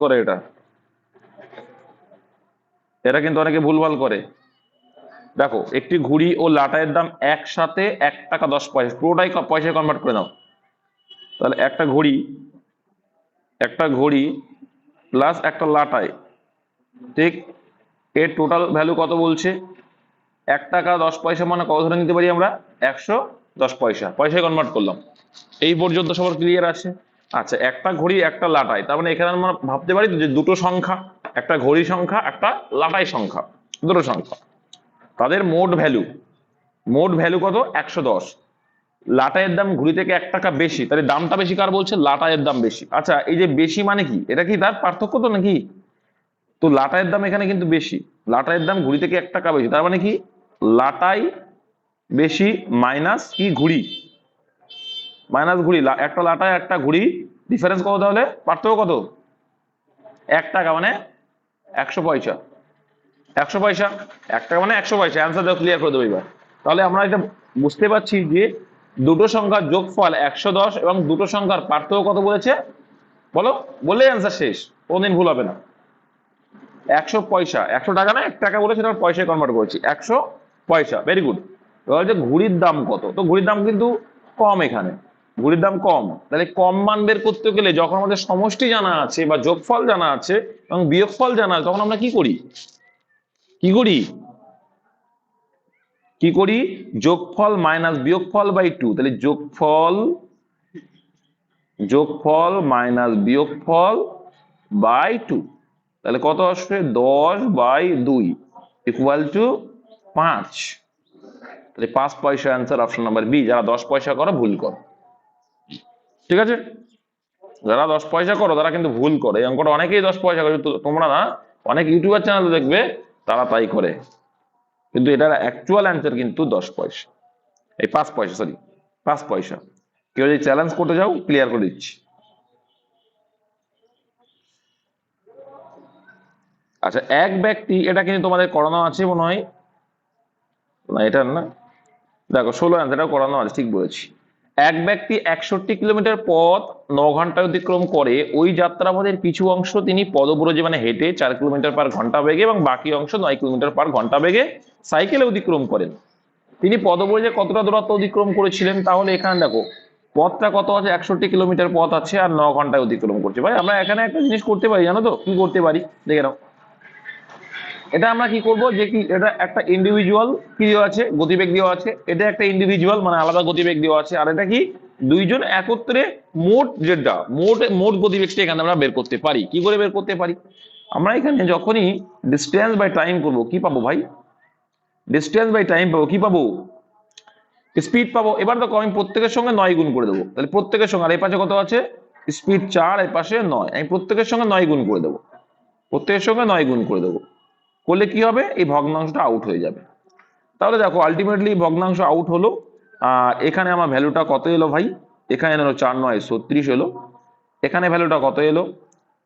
করে এটা এটা কিন্তু অনেকে ভুলভাল করে। দেখো, একটি ঘুড়ি ও লাটাইয়ের দাম একসাথে 1 টাকা 10 পয়সা, পুরোটাই পয়সায় কনভার্ট করে নাও। তাহলে একটা ঘড়ি প্লাস একটা লাটাই, ঠিক, এর টোটাল ভ্যালু কত বলছে? 1 টাকা 10 পয়সা মানে কত ধরে নিতে পারি আমরা? 110 পয়সা, পয়সায় কনভার্ট করলাম। এই পর্যন্ত সবার ক্লিয়ার আছে? আচ্ছা, একটা ঘড়ি একটা লাটাই, তার মানে এখানে আমরা ভাবতে পারি যে দুটো সংখ্যা, একটা ঘড়ি সংখ্যা একটা লাটাই সংখ্যা, দুটো সংখ্যা, তাদের মোট ভ্যালু কত? 110। লাটাইয়ের দাম ঘুড়ি থেকে 1 টাকা বেশি, তাহলে দামটা বেশি কার বলছে? লাটাইয়ের দাম বেশি। আচ্ছা, এই যে বেশি মানে কি? এটা কি তার পার্থক্য তো নাকি? তো লাটাইয়ের দাম এখানে কিন্তু বেশি, লাটাইয়ের দাম ঘুড়ি থেকে 1 টাকা বেশি, তার মানে কি? লাটাই বেশি মাইনাস কি? ঘুড়ি, মাইনাস ঘুড়ি। একটা লাটাই একটা ঘুড়ি, ডিফারেন্স কত তাহলে? পার্থক্য কত? 1 টাকা মানে 100 পয়সা। 100 পয়সা, 1 টাকা মানে 100 পয়সা। অ্যান্সার দাও, ক্লিয়ার করে দেবো এবার। তাহলে আমরা এটা বুঝতে পারছি যে দুটো সংখ্যার যোগফল 110 এবং দুটো সংখ্যার পার্থক্য কত বলেছে বলো, বললে অ্যান্সার শেষ, কোনদিন ভুল হবে না। 100 পয়সা, 100 টাকা না 1 টাকা বলে সেটা পয়সায় কনভার্ট করেছি, 100 পয়সা। Very good. এবার হচ্ছে ঘুড়ির দাম কত, তো ঘুড়ির দাম কিন্তু কম, এখানে ঘুড়ির দাম কম। তাহলে কম মান বের করতে গেলে যখন আমাদের সমষ্টি জানা আছে বা যোগফল জানা আছে এবং বিয়োগফল জানা আছে, তখন আমরা কি করি? কি করি? কি করি? যোগফল মাইনাস বিয়োগফল বাই 2। তাহলে যোগফল মাইনাস বিয়োগফল বাই 2, তাহলে কত আসবে? 10/2 ইকুয়াল টু 5। তাহলে 5 পয়সা অ্যান্সার, অপশন নাম্বার বি। যারা 10 পয়সা করো ভুল করো, ঠিক আছে? যারা 10 পয়সা করো তারা কিন্তু ভুল করে। এই অঙ্কটা অনেকেই 10 পয়সা করে, তোমরা না, অনেক ইউটিউবার চ্যানেল দেখবে তারা তাই করে, কিন্তু এটার অ্যাকচুয়াল অ্যান্সার কিন্তু 10 পয়সা, এই 5 পয়সা, সরি 5 পয়সা। কেউ যদি চ্যালেঞ্জ করতে যাও, ক্লিয়ার করে দিচ্ছি। আচ্ছা, এক ব্যক্তি, এটা কিন্তু তোমাদের করানো আছে মনে হয়, না এটা না, দেখো 16 অ্যান্সারটাও করানো আছে, ঠিক বলেছি। এক ব্যক্তি 61 কিলোমিটার পথ 9 ঘন্টায় অতিক্রম করে, ওই যাত্রাপথের কিছু অংশ তিনি পদব্রজে মানে হেঁটে 4 কিলোমিটার/ঘন্টা বেগে এবং বাকি অংশ 9 কিলোমিটার/ঘন্টা বেগে সাইকেলে অতিক্রম করেন। তিনি পদব্রজে কতটা দূরত্ব অতিক্রম করেছিলেন? তাহলে এখানে দেখো পথটা কত আছে? 61 কিলোমিটার পথ আছে আর 9 ঘন্টায় অতিক্রম করছে। ভাই আমরা এখানে একটা জিনিস করতে পারি, জানো তো কি করতে পারি? দেখে নাও, এটা আমরা কি করব, যে কি এটা একটা ইন্ডিভিজুয়াল কি দেওয়া আছে? গতিবেগ দেওয়া আছে। এটা একটা ইন্ডিভিজুয়াল মানে আলাদা গতিবেগ দেওয়া আছে, আর এটা কি? দুইজন একত্রে মোট যেটা মোট মোট গতিবেগটা এখানে আমরা বের করতে পারি। কি করে বের করতে পারি? আমরা এখানে যখনই ডিস্টেন্স বাই টাইম করব, কি পাবো ভাই? ডিস্টেন্স বাই টাইম পাবো, কি পাবো? স্পিড পাবো। এবার দেখো আমি প্রত্যেকের সঙ্গে 9 গুণ করে দেবো, তাহলে প্রত্যেকের সঙ্গে, আর এই পাশে কত আছে? স্পিড 4, এই পাশে 9, আমি প্রত্যেকের সঙ্গে 9 গুণ করে দেবো, প্রত্যেকের সঙ্গে 9 গুণ করে দেবো। করলে কি হবে? এই ভগ্নাংশটা আউট হয়ে যাবে। তাহলে দেখো আলটিমেটলি ভগ্নাংশ আউট হলো। আর এখানে আমার ভ্যালুটা কত এলো ভাই? এখানে এলো 4×9 = 36 এলো। এখানে ভ্যালুটা কত এলো?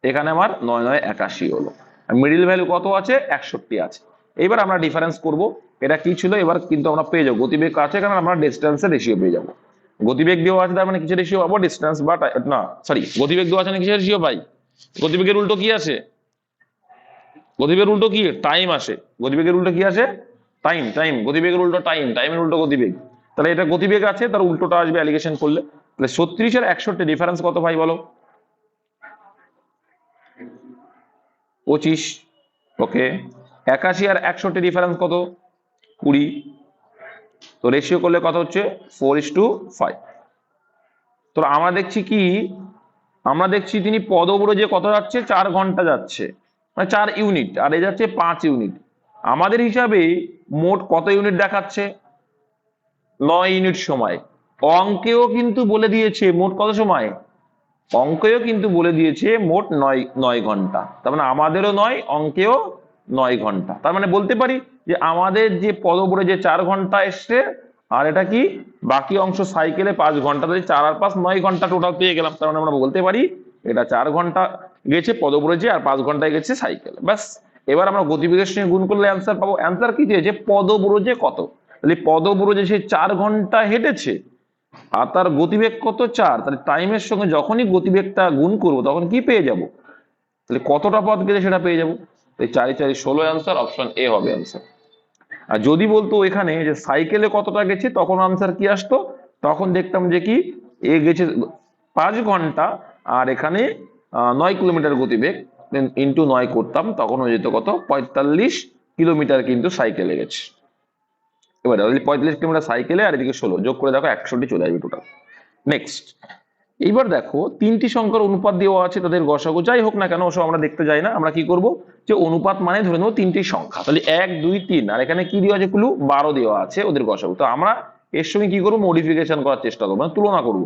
এখানে আমার 9×9 = 81 হলো। মিডিল ভ্যালু কত আছে? 61 আছে। এবার আমরা ডিফারেন্স করব, এটা কি ছিল? এবার কিন্তু আমরা পেয়ে যাবো গতিবেগ আছে, কারণ আমরা ডিস্টেন্সের রেশিও পেয়ে যাবো। গতিবেগ দেওয়া আছে, তার মানে কিসের রেশিও পাবো? ডিস্টেন্স বা না সরি, গতিবেগ দেওয়া আছে না, কিসের রেশিও ভাই? গতিবেগের উল্টো কি আছে? গতিবেগের উল্টো কি? টাইম আসে। গতিবেগের উল্টো কি আসে? টাইম। গতিবেগের উল্টো টাইম, টাইমের উল্টো গতিবেগ। তাহলে এটা গতিবেগ আছে, তার উল্টোটা আসবে অ্যালিগেশন করলে। তাহলে 36 আর 61 ডিফারেন্স কত ভাই বলো? 25। ওকে। 81 আর 61 ডিফারেন্স কত? 20। তো রেশিও করলে কত হচ্ছে? 4:5। তো আমরা দেখছি কি, আমরা দেখছি তিনি পদব্রজে কত যাচ্ছে? 4 ঘন্টা যাচ্ছে, মানে 4 ইউনিট, আর এ যাচ্ছে 5 ইউনিট। আমাদের হিসাবে মোট কত ইউনিট দেখাচ্ছে? 9 ইউনিট সময়। অঙ্কেও কিন্তু বলে দিয়েছে মোট কত সময়, অঙ্কেও কিন্তু বলে দিয়েছে মোট 9 ঘন্টা। তার মানে আমাদেরও 9, অঙ্কেও 9 ঘন্টা। তার মানে বলতে পারি যে আমাদের যে পদব্রজে 4 ঘন্টা এসছে, আর এটা কি বাকি অংশ সাইকেলে 5 ঘন্টা, তাহলে 4 আর 5 9 ঘন্টা টোটাল পেয়ে গেলাম। তার মানে আমরা বলতে পারি এটা 4 ঘন্টা গেছে পদব্রজে আর 5 ঘন্টায় গেছে সাইকেল। ব্যাস। এবার আমরা গতিবেগের সঙ্গে গুণ করলে অ্যান্সার পাবো। অ্যান্সার কি দিয়েছে? পদব্রজে কত। তাহলে পদব্রজে সে 4 ঘন্টা হেঁটেছে আর তার গতিবেগ কত? 4। তাহলে টাইমের সঙ্গে যখনই গতিবেগটা গুণ করবো তখন কি পেয়ে যাব? তাহলে কতটা পথ গেলে সেটা পেয়ে যাবো। এই 4 4 16 অ্যান্সার, অপশন এ হবে অ্যান্সার। আর যদি বলতো এখানে যে সাইকেলে কতটা গেছে, তখন আনসার কি আসতো, তখন দেখতাম যে কি এ গেছে 5 ঘন্টা, আর এখানে 9 কিলোমিটার গতিবেগ, ইন্টু 9 করতাম, তখন হয়ে যেত কত, 45 কিলোমিটার কিন্তু সাইকেলে গেছে। এবার 45 কিলোমিটার সাইকেলে, আর এদিকে 16 যোগ করে দেখো 61 চলে আসবে টোটাল। নেক্সট, এইবার দেখো 3টি সংখ্যার অনুপাত দেওয়া আছে, তাদের গসাগু যাই হোক না কেন ওসব আমরা দেখতে যাই না, আমরা কি করব, যে অনুপাত মানে ধরে নেবো 3টি সংখ্যা, তাহলে 1 2 3, আর এখানে কি দেওয়া আছে ক্লু, 12 দেওয়া আছে ওদের গসাগু। তো আমরা এর সঙ্গে কি করবো, মডিফিকেশন করার চেষ্টা করবো, মানে তুলনা করবো,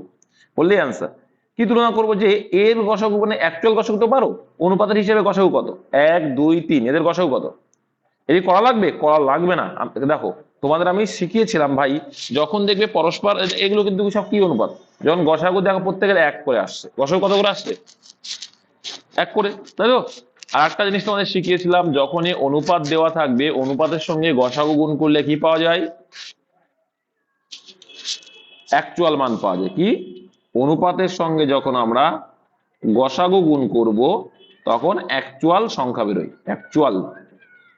বললেই অ্যান্সার। কি তুলনা করবো, যে এর গসাগু মানে অ্যাকচুয়াল গসাগু তো 12, অনুপাতের হিসেবে গসাগু কত, 1 2 3, এদের গসাগু কত, এটি করা লাগবে, করা লাগবে না। দেখো তোমাদের আমি শিখিয়েছিলাম ভাই, যখন দেখবে পরস্পর এগুলো কিন্তু সব কি অনুপাত, যখন গসাগু দেখো প্রত্যেকের 1 করে আসছে, গসাগু কত করে আসছে, 1 করে, তাই তো। আর একটা জিনিস তোমাদের শিখিয়েছিলাম, যখনই অনুপাত দেওয়া থাকবে, অনুপাতের সঙ্গে গসাগু গুণ করলে কি পাওয়া যায়, অ্যাকচুয়াল মান পাওয়া যায়। কি, অনুপাতের সঙ্গে যখন আমরা গসাগু গুণ করব, তখন অ্যাকচুয়াল সংখ্যা বেরোয়, অ্যাকচুয়াল,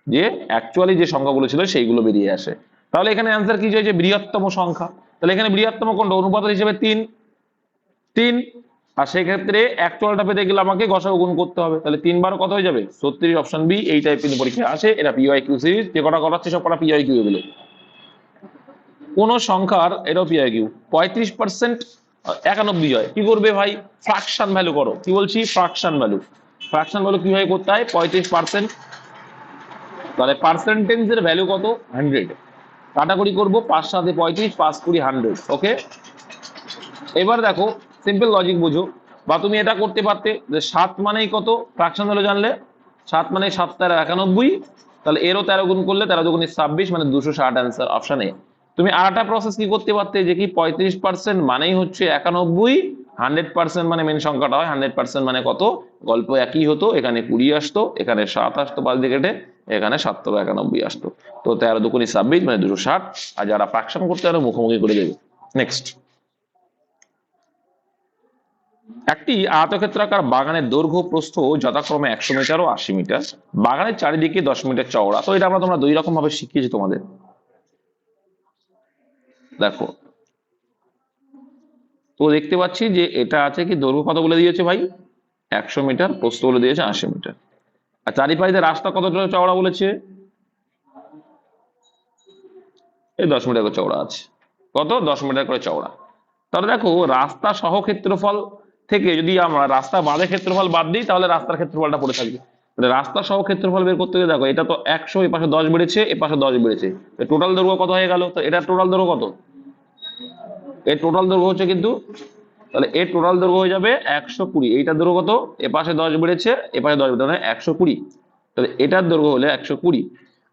যে অ্যাকচুয়ালি যে সংখ্যাগুলো ছিল সেইগুলো বেরিয়ে আসে। তাহলে এখানে অ্যান্সার কি হয়েছে, বৃহত্তম সংখ্যা। তাহলে এখানে বৃহত্তম কোনটা, অনুপাতের হিসেবে 3 3, আর সেই ক্ষেত্রে অ্যাকচুয়ালটা পেতে গেলে আমাকে গসাগু গুণ করতে হবে, তাহলে 3 বার কত হয়ে যাবে 36, অপশন বি। এই টাইপ কিন্তু পরীক্ষায় আসে, এটা পিওয়াইকিউ সিরিজ, যে কটা করাচ্ছে সব কটা পিওয়াইকিউ এগুলো। কোন সংখ্যার, এটাও পিওয়াইকিউ, 35% 91 হয়, কি করবে ভাই, ফ্রাকশন ভ্যালু করো, কি বলছি, ফ্রাকশন ভ্যালু। ফ্রাকশন ভ্যালু কিভাবে করতে হয়, 35%, তাহলে পার্সেন্টেজের ভ্যালু কত, 100, কাটাকুটি করবো, 5 7 35, 5 20 100, ওকে। এবার দেখো সিম্পল লজিক বুঝো, বা তুমি এটা করতে পারতে যে 7 মানেই কত, ফ্রাকশন ভ্যালু জানলে 7 মানে 7 13 91, তাহলে এরও 13 গুণ করলে 13 2 26, মানে 260 অ্যান্সার, অপশন এ। তুমি আরেকটা প্রসেস কি করতে পারতে, যে কি 35% মানেই হচ্ছে 91, 100% মানে মেন সংখ্যাটা হয়, 100% মানে কত, গল্প একই হতো, এখানে 20 আসতো, এখানে 7 আসতো 5 দিয়ে কেটে, এখানে 7 91 আসতো। তো 13 2 26 মানে 260, আর যারা ফ্রাকশন করতে পারো মুখোমুখি করে দেবে। নেক্সট, একটি আয়তক্ষেত্রাকার বাগানের দৈর্ঘ্য প্রস্থ যথাক্রমে 100 মিটার ও 80 মিটার, বাগানের চারিদিকে 10 মিটার চওড়া। তো এটা আমরা তোমরা দুই রকম ভাবে শিখিয়েছি তোমাদের। দেখো, তো দেখতে পাচ্ছি যে এটা আছে কি, দৈর্ঘ্য কত বলে দিয়েছে ভাই, 100 মিটার, প্রস্থ বলে দিয়েছে 80 মিটার, আর চারিপাশে রাস্তা কতটা চওড়া বলেছে, এই 10 মিটার করে চওড়া আছে, কত, 10 মিটার করে চওড়া। তাহলে দেখো রাস্তা সহ ক্ষেত্রফল থেকে যদি আমরা রাস্তা বাঁধে ক্ষেত্রফল বাদ দিই, তাহলে রাস্তার ক্ষেত্রফলটা পড়ে থাকবে। তাহলে রাস্তা সহ ক্ষেত্রফল বের করতে গেলে দেখো, এটা তো 100, এ পাশে 10 বেড়েছে, এ পাশে 10 বেড়েছে, টোটাল দৈর্ঘ্য কত হয়ে গেল, তো এটা টোটাল দৈর্ঘ্য কত, এর টোটাল দৈর্ঘ্য হচ্ছে কিন্তু, তাহলে এর টোটাল দৈর্ঘ্য হয়ে যাবে 120, এইটার দৈর্ঘ্য কত, এ পাশে 10 বেড়েছে, এ পাশে 10 বেড়েছে, 120, তাহলে এটার দৈর্ঘ্য হলে 120,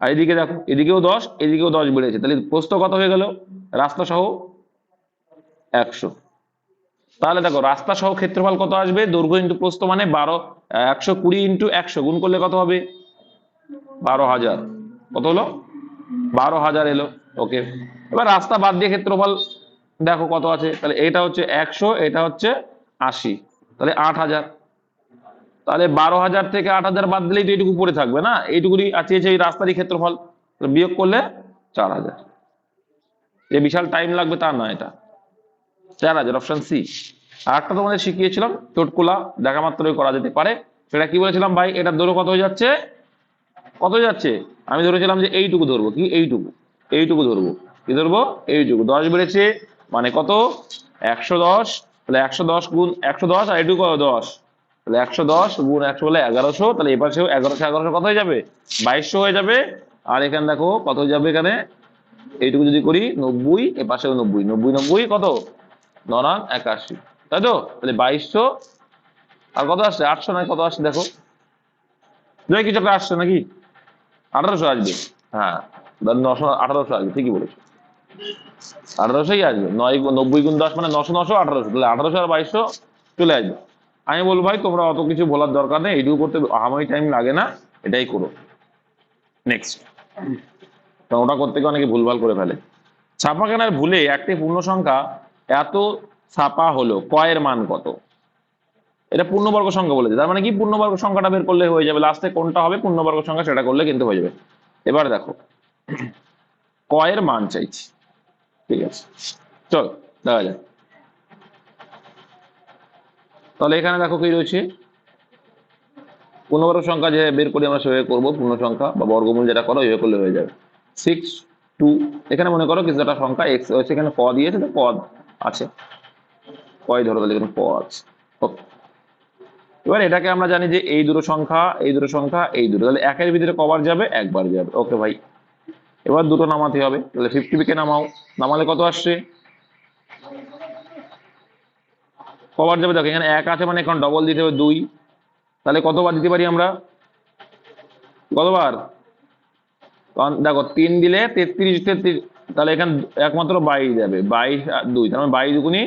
আর এদিকে দেখো এদিকেও 10 এদিকেও 10 বেড়েছে, তাহলে প্রস্থ কত হয়ে গেল, রাস্তা সহ 100। তাহলে দেখো রাস্তা সহ ক্ষেত্রফল কত আসবে, দৈর্ঘ্য ইন্টু প্রস্থ মানে 12, 120 ইন্টু 100 গুণ করলে কত হবে, 12,000, কত হলো, 12,000 এলো, ওকে। এবার রাস্তা বাদ দিয়ে ক্ষেত্রফল দেখো কত আছে, তাহলে এটা হচ্ছে 100, এটা হচ্ছে 80, তাহলে 8,000, তাহলে 12,000 থেকে 8,000 বাদ দিলেই তো এইটুকু পড়ে থাকবে না, এইটুকুই আছে এই রাস্তারই ক্ষেত্রফল, বিয়োগ করলে 4,000, যে বিশাল টাইম লাগবে তা না, এটা 4,000, অপশন সি। আর একটা তোমাদের শিখিয়েছিলাম চটকুলা, দেখা মাত্রই করা যেতে পারে, সেটা কি বলেছিলাম ভাই, এটার দৈর্ঘ্য কত হয়ে যাচ্ছে, কত হয়ে যাচ্ছে, আমি ধরেছিলাম যে এইটুকু ধরবো, কি এইটুকু, এইটুকু ধরবো, কি ধরবো, এইটুকু, 10 বেড়েছে মানে কত, 110, তাহলে 110 গুণ 110, আর এইটুকু 10, তাহলে 110 গুণ 100 বলে 1100, তাহলে এই পাশেও 1100 1100 কত হয়ে যাবে, 2200 হয়ে যাবে। আর এখানে দেখো কত হয়ে যাবে, এখানে এইটুকু যদি করি 90, এ পাশেও 90 90 90 কত, 9 81, তাই তো, তাহলে 2200, আর কত আসছে 800, নয় কত আসছে দেখো, দুই কিছু একটা আসছে নাকি, 1800 আসবে, হ্যাঁ 900 1800 আসবে, ঠিকই বলেছো, 1800ই আসবে, 90 গুণ 10 মানে 900 900 1800, তাহলে 1800 আর 2200 চলে আসবে। আমি বলবো ভাই তোমরা অত কিছু বলার দরকার নেই, এইটুকু করতে আহামরি টাইম লাগে না, এটাই করো। নেক্সট, কারণ ওটা করতে গিয়ে অনেকে ভুলভাল করে ফেলে। ছাপাখানার ভুলে একটি পূর্ণ সংখ্যা এত ছাপা হলো, কয়ের মান কত, এটা পূর্ণবর্গ সংখ্যা বলেছে, তার মানে কি পূর্ণবর্গ সংখ্যাটা বের করলে হয়ে যাবে, লাস্টে কোনটা হবে পূর্ণবর্গ সংখ্যা সেটা করলে কিন্তু হয়ে যাবে। এবার দেখো ক এর মান চাইছি, ঠিক আছে, চল দেখা যাক। তাহলে এখানে দেখো কি রয়েছে, পূর্ণবর্গ সংখ্যা যে বের করি আমরা সেভাবে করবো, পূর্ণ সংখ্যা বা বর্গমূল যেটা করো ওইভাবে করলে হয়ে যাবে। 6 2, এখানে মনে করো কিছু একটা সংখ্যা এক্স রয়েছে, এখানে ক দিয়েছে তো পদ আছে, কয় ধরো তাহলে এখানে ক আছে। ওকে, এবার এটাকে আমরা জানি যে এই দুটো সংখ্যা এই দুটো সংখ্যা এই দুটো, তাহলে একের ভিতরে কবার যাবে, একবার যাবে। ওকে ভাই, এবার দুটো নামাতে হবে, তাহলে 50 কে নামাও, নামালে কত আসছে, কবার যাবে দেখো, এখানে এক আছে মানে এখন ডবল দিতে হবে 2, তাহলে কতবার দিতে পারি আমরা, কতবার, কারণ দেখো 3 দিলে 33, তাহলে এখানে একমাত্র 22 যাবে, 22 আর 2, তার মানে 22 দুগুণি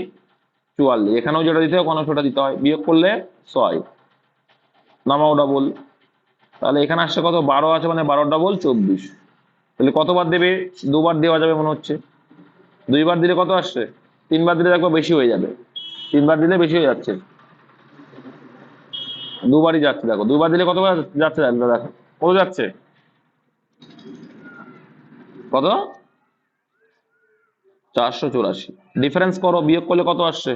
44, এখানেও যেটা দিতে হয় ওখানেও সেটা দিতে হয়, বিয়োগ করলে 6, নামাও ডবল, তাহলে এখানে আসছে কত, 12 আছে মানে 12 ডবল 24, তাহলে কতবার দেবে, দুবার দেওয়া যাবে মনে হচ্ছে, 2বার দিলে কত আসছে, 3বার দিলে দেখো বেশি হয়ে যাবে, 3বার দিলে বেশি হয়ে যাচ্ছে, 2বারই যাচ্ছে, দেখো 2বার দিলে কতবার যাচ্ছে, দেখো কত যাচ্ছে, কত, 484, ডিফারেন্স করো, বিয়োগ করলে কত আসছে,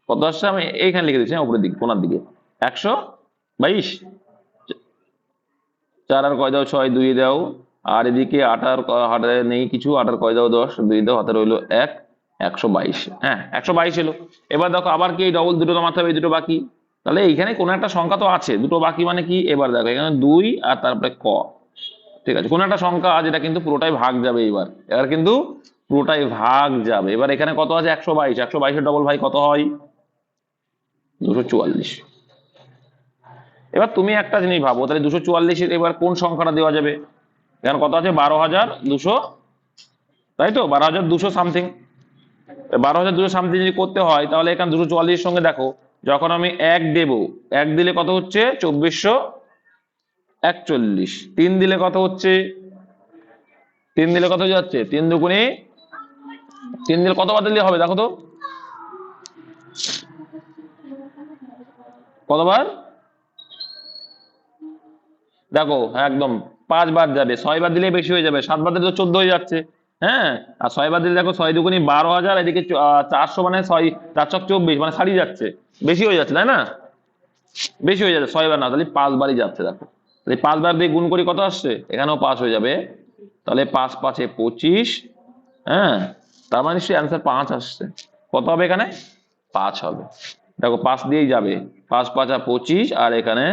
কত আসছে, আমি এইখানে লিখে দিচ্ছি, উপরের দিকে কোনার দিকে, 122, 4 আর কয় দাও 6, 2 দাও, আর এদিকে 8 আর হাতে নেই কিছু, 8 আর কয় দাও 10, 2 দাও, হাতে রইলো 1, 122, হ্যাঁ 122 এলো। এবার দেখো আবার কি ডবল দুটো নামাতে হবে, এই দুটো বাকি, তাহলে এইখানে কোনো একটা সংখ্যা তো আছে, দুটো বাকি মানে কি, এবার দেখো এখানে 2 আর তারপরে ক, ঠিক আছে, কোনো একটা সংখ্যা আছে, এটা কিন্তু পুরোটাই ভাগ যাবে, এবার এবার কিন্তু পুরোটাই ভাগ যাবে। এবার এখানে কত আছে, 122, 122 ডবল ভাই কত হয়, 244। এবার তুমি একটা জিনিস ভাবো, তাহলে 244 এবার কোন সংখ্যাটা দেওয়া যাবে, এখানে কত আছে, 12,200, তাই তো 12,200 সামথিং, 12,200 সামথিং যদি করতে হয়, তাহলে এখানে 244 সঙ্গে দেখো, যখন আমি 1 দেব, 1 দিলে কত হচ্ছে 2441, 3 দিলে কত হচ্ছে, 3 দিলে কত যাচ্ছে, 3 দুগুণে, 3 দিলে কতবার দিলে হবে দেখো তো, কতবার, দেখো একদম 5 বার যাবে, 6 বার দিলে বেশি হয়ে যাবে, 7 বার দিলে তো 14 হয়ে যাচ্ছে, হ্যাঁ, আর 6 বার দিলে দেখো 6 দুগুণি 12,000, এদিকে 400 মানে 6 4 24, মানে ছাড়িয়ে যাচ্ছে, বেশি হয়ে যাচ্ছে তাই না, বেশি হয়ে যাচ্ছে, 6 বার না, তাহলে 5 বারই যাচ্ছে, দেখো তাহলে 5 বার দিয়ে গুণ করি কত আসছে, এখানেও 5 হয়ে যাবে, তাহলে 5 5 25, হ্যাঁ, তার মানে নিশ্চয়ই অ্যান্সার 5 আসছে, কত হবে এখানে, 5 হবে, দেখো 5 দিয়েই যাবে, 5 5 25, আর এখানে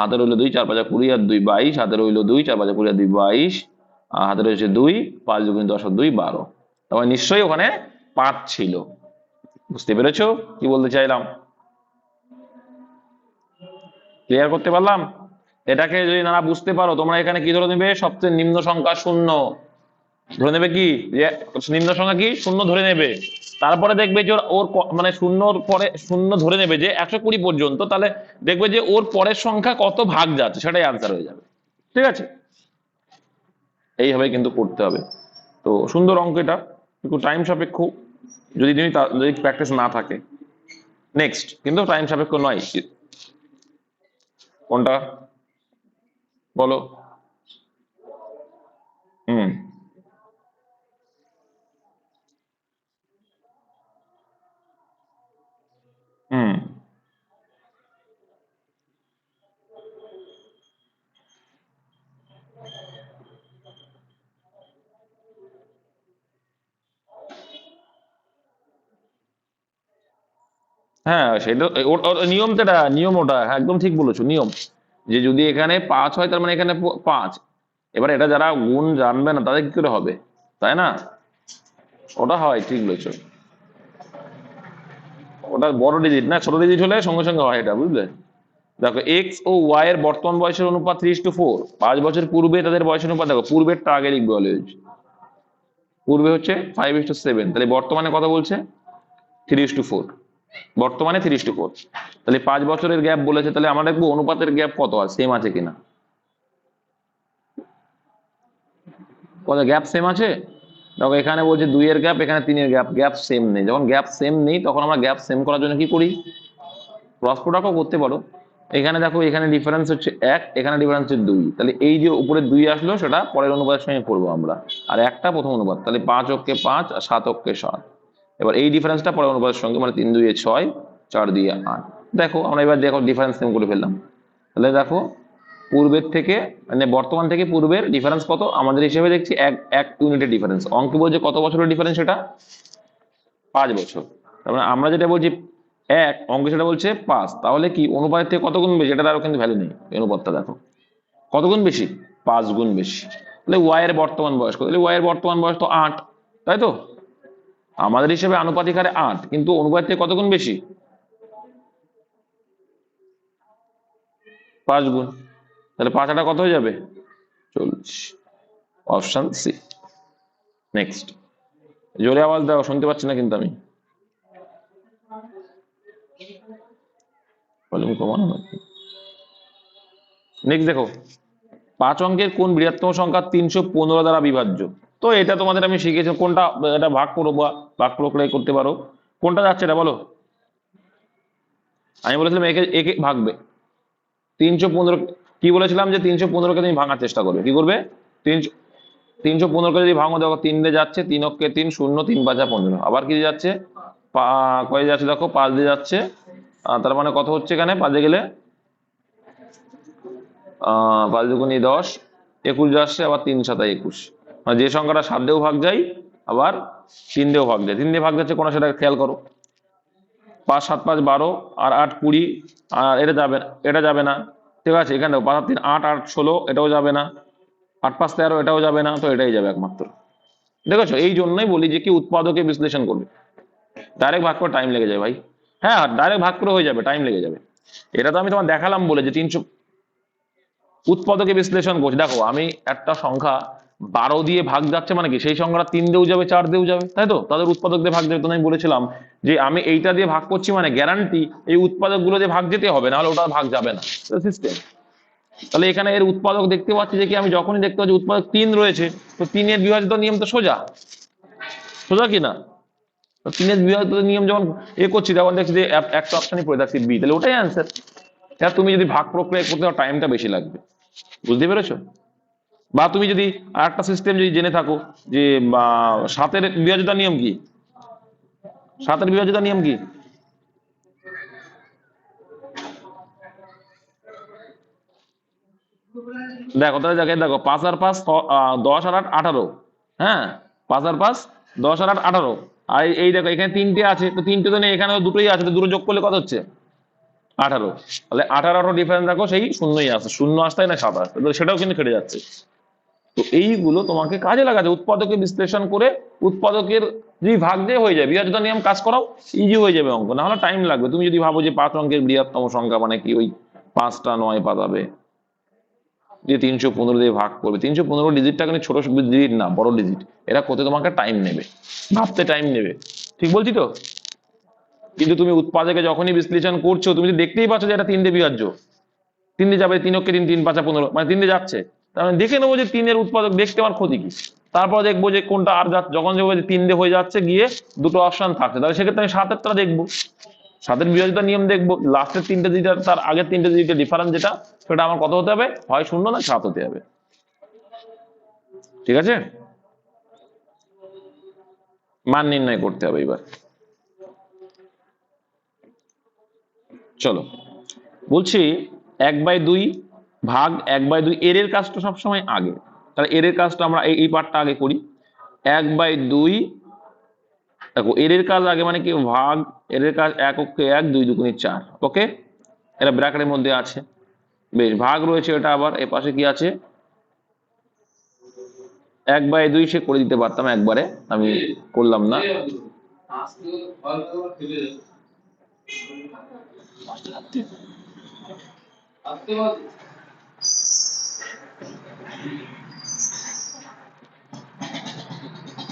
হাতে রইলো 2, 4 5 20, আর 2 22, হাতে রইলো 2, 4 5 20 আর 2 22, আর হাতে রয়েছে 2, 5 2 10 আর 2 12, তারপরে নিশ্চয়ই ওখানে 5 ছিল। বুঝতে পেরেছো কি বলতে চাইলাম, ক্লিয়ার করতে পারলাম? এটাকে যদি না বুঝতে পারো, তোমরা এখানে কি ধরে নেবে, সবচেয়ে নিম্ন সংখ্যা 0 ধরে নেবে, কি যে নিম্ন সংখ্যা কি 0 ধরে নেবে, তারপরে দেখবে যে ওর মানে 0-র পরে 0 ধরে নেবে যে 120 পর্যন্ত, তাহলে দেখবে যে ওর পরের সংখ্যা কত ভাগ যাচ্ছে সেটাই আনসার হয়ে যাবে, ঠিক আছে, এইভাবে কিন্তু করতে হবে। তো সুন্দর অঙ্ক, এটা একটু টাইম সাপেক্ষ, যদি তুমি যদি প্র্যাকটিস না থাকে, নেক্সট কিন্তু টাইম সাপেক্ষ নয়, কোনটা বলো, হুম, হুম, হ্যাঁ সেটা নিয়ম, তো এটা নিয়ম, ওটা হ্যাঁ, একদম ঠিক বলেছো, নিয়ম যে যদি এখানে 5 হয় তার মানে এখানে 5, এবার এটা যারা গুণ জানবে না তাদের কি করে হবে, তাই না, ওটা হয়, ঠিক বলেছো, ওটা বড় ডিজিট না, ছোট ডিজিট হলে সঙ্গে সঙ্গে হয় এটা, বুঝলে, দেখো এক্স ও ওয়াই এর বর্তমান বয়সের অনুপাত 3:4, 5 বছর পূর্বে তাদের বয়সের অনুপাত, দেখো পূর্বেরটা আগে লিখবে অলওয়েজ, পূর্বে হচ্ছে 5:7, তাহলে বর্তমানে কত বলছে 3:4, বর্তমানে 3:4, তাহলে 5 বছরের গ্যাপ বলেছে, তাহলে আমরা দেখবো অনুপাতের গ্যাপ কত আছে, সেম আছে কিনা, কত গ্যাপ সেম আছে, দেখো এখানে বলছে 2 এর গ্যাপ, এখানে 3 এর গ্যাপ, গ্যাপ সেম নেই। যখন গ্যাপ সেম নেই তখন আমরা গ্যাপ সেম করার জন্য কি করি, ক্রস প্রোডাক্টও করতে পারো। এখানে দেখো এখানে ডিফারেন্স হচ্ছে 1, এখানে ডিফারেন্স হচ্ছে 2, তাহলে এই যে উপরে 2 আসলো সেটা পরের অনুপাতের সঙ্গে করবো আমরা, আর একটা প্রথম অনুপাত, তাহলে 5 অক্ষে 5 আর 7 অক্ষে 7। এবার এই ডিফারেন্সটা পরের অনুপাতের সঙ্গে, মানে 3 2 6, 4 2 8। দেখো আমরা এবার দেখো ডিফারেন্স সেম করে ফেললাম। তাহলে দেখো পূর্বের থেকে, মানে বর্তমান থেকে পূর্বের ডিফারেন্স কত আমাদের হিসেবে দেখছি 1 ইউনিটের ডিফারেন্স। অঙ্কে বলছে কত বছরের ডিফারেন্স, সেটা 5 বছর। তার মানে আমরা যেটা বলছি 1, অঙ্কে সেটা বলছে 5, তাহলে কি অনুপাতের থেকে কত গুণ বেশি, এটা আরো কিন্তু ভ্যালু নেই। অনুপাতটা দেখো কত গুণ বেশি, 5 গুণ বেশি। তাহলে ওয়াই এর বর্তমান বয়স কত, তাহলে ওয়াই এর বর্তমান বয়স তো 8, তাই তো? আমাদের হিসেবে আনুপাতিক হারে 8, কিন্তু অনুপাত থেকে কত গুণ বেশি, 5 গুণ। তাহলে 5 আটা কত হয়ে যাবে, 40। Option C. নেক্সট, জোরে আওয়াজ দাও, শুনতে পাচ্ছি না কিন্তু আমি, ভলিউম কমানো নাকি। নেক্সট দেখো, 5 অঙ্কের কোন বৃহত্তম সংখ্যা 315 দ্বারা বিভাজ্য। তো এটা তোমাদের আমি শিখেছি, কোনটা, এটা ভাগ করো বা ভাগ প্রক্রিয়া করতে পারো, কোনটা যাচ্ছে এটা বলো। আমি বলেছিলাম একে একে ভাগবে, 315, কি বলেছিলাম যে 315কে তুমি ভাঙার চেষ্টা করবে, কি করবে, 315কে যদি ভাঙো, দেখো 3 দিয়ে যাচ্ছে, 3 অক্ষে 3, 0, 3 5 15, আবার কি যাচ্ছে, কয়ে যাচ্ছে দেখো 5 দিয়ে যাচ্ছে, তার মানে কত হচ্ছে এখানে 5 গেলে 5 দুগুণে 10, 21 আসছে, আবার 3 7 21, মানে যে সংখ্যাটা 7 দিয়েও ভাগ যায়, আবার 3 দিয়েও ভাগ যায়। 3 দিয়ে ভাগ যাচ্ছে কোন, সেটা খেয়াল করো, 5 7 5 12, আর 8 20, আর এটা যাবে না, ঠিক আছে। এখানে 5 3 8, 8 16, এটাও যাবে না, 8 5 13, এটাও যাবে না, তো এটাই যাবে একমাত্র। দেখেছো, এই জন্যই বলি যে কি উৎপাদকে বিশ্লেষণ করবে, ডাইরেক্ট ভাগ করে টাইম লেগে যায় ভাই। হ্যাঁ, ডাইরেক্ট ভাগ করে হয়ে যাবে, টাইম লেগে যাবে। এটা তো আমি তোমার দেখালাম বলে যে 300 উৎপাদকে বিশ্লেষণ করছি। দেখো আমি একটা সংখ্যা 12 দিয়ে ভাগ যাচ্ছে, মানে কি সেই সংখ্যাটা 3 দিয়েও যাবে, 4 দিয়েও যাবে, তাই তো? তাদের উৎপাদক দিয়ে ভাগ যাবে। তো আমি বলেছিলাম যে আমি এইটা দিয়ে ভাগ করছি, মানে গ্যারান্টি এই উৎপাদক গুলো দিয়ে ভাগ যেতে হবে, নাহলে ওটা ভাগ যাবে না, সিস্টেম। তাহলে এখানে এর উৎপাদক দেখতে পাচ্ছি যে কি, আমি যখনই দেখতে পাচ্ছি উৎপাদক 3 রয়েছে, তো 3 এর বিভাজিত নিয়ম তো সোজা, সোজা কি না? 3 এর বিভাজিত নিয়ম যখন করছি, তখন দেখছি যে একটা অপশনই পড়ে থাকছে বি, তাহলে ওটাই অ্যান্সার। এবার তুমি যদি ভাগ প্রক্রিয়া করতে হয়, টাইমটা বেশি লাগবে, বুঝতে পেরেছো? বা তুমি যদি আর একটা সিস্টেম যদি জেনে থাকো যে 7-এর বিভাজ্যতার নিয়ম কি, 7-এর বিভাজ্যতার নিয়ম কি, দেখো তাহলে দেখো 5 আর 5 10 আর 8 18, হ্যাঁ 5 আর 5 10 আর 8 18, আর এই দেখো এখানে 3টে আছে, তো 3টে তো নেই, এখানে দুটোই আছে, তো দুটো যোগ করলে কত হচ্ছে, 18। তাহলে 18 ডিফারেন্স রাখো, সেই শূন্যই আসছে, শূন্য আসতে না 7 আসতে, সেটাও কিন্তু কেটে যাচ্ছে। তো এইগুলো তোমাকে কাজে লাগাতে, উৎপাদকে বিশ্লেষণ করে উৎপাদকের যদি ভাগ দিয়ে হয়ে যায়, বিভাজ্যতা নিয়ম কাজ করাও, ইজি হয়ে যাবে অঙ্ক, না হলে টাইম লাগবে। তুমি যদি ভাবো যে 5 অঙ্কের বৃহত্তম সংখ্যা মানে কি, ওই 5টা 9 পাতাবে, যে 315 দিয়ে ভাগ করবে, 315 ডিজিটটা কিন্তু ছোট ডিজিট না, বড় ডিজিট, এটা করতে তোমাকে টাইম নেবে, ভাবতে টাইম নেবে, ঠিক বলছি তো? কিন্তু তুমি উৎপাদকে যখনই বিশ্লেষণ করছো, তুমি তো দেখতেই পাচ্ছ যে এটা 3 দিয়ে বিভাজ্য, 3 দিয়ে যাবে, 3 অক্ষে 3, 3 5 15, মানে 3 দিয়ে যাচ্ছে, তার মানে দেখে নেবো যে 3-এর উৎপাদক, দেখতে আমার ক্ষতি কি। তারপর দেখবো যে কোনটা আর যখন দেখবো যে 3 দিয়ে হয়ে যাচ্ছে, গিয়ে দুটো অপশন থাকছে, তাহলে সেক্ষেত্রে আমি 7-এরটা দেখবো, 7-এর বিভাজিত নিয়ম দেখবো, লাস্টের 3টে ডিজিট তার আগের 3টে ডিজিটের ডিফারেন্স যেটা, সেটা আমার কত হতে হবে, হয় 0 না 7 হতে হবে, ঠিক আছে? মান নির্ণয় করতে হবে। এবার চলো, বলছি 1/2 ভাগ 1/2, এর কাজটা সবসময় আগে, তাহলে এর কাজটা আমরা এই পার্টটা আগে করি। 1/2, দেখো এর কাজ আগে, মানে কি ভাগ, এর কাজ 1 অক্ষে 1, 2 দুগুণে 4, ওকে, এটা ব্র্যাকেটের মধ্যে আছে, বেশ, ভাগ রয়েছে, এটা আবার এ পাশে কি আছে, 1/2 সে করে দিতে পারতাম একবারে, আমি করলাম না।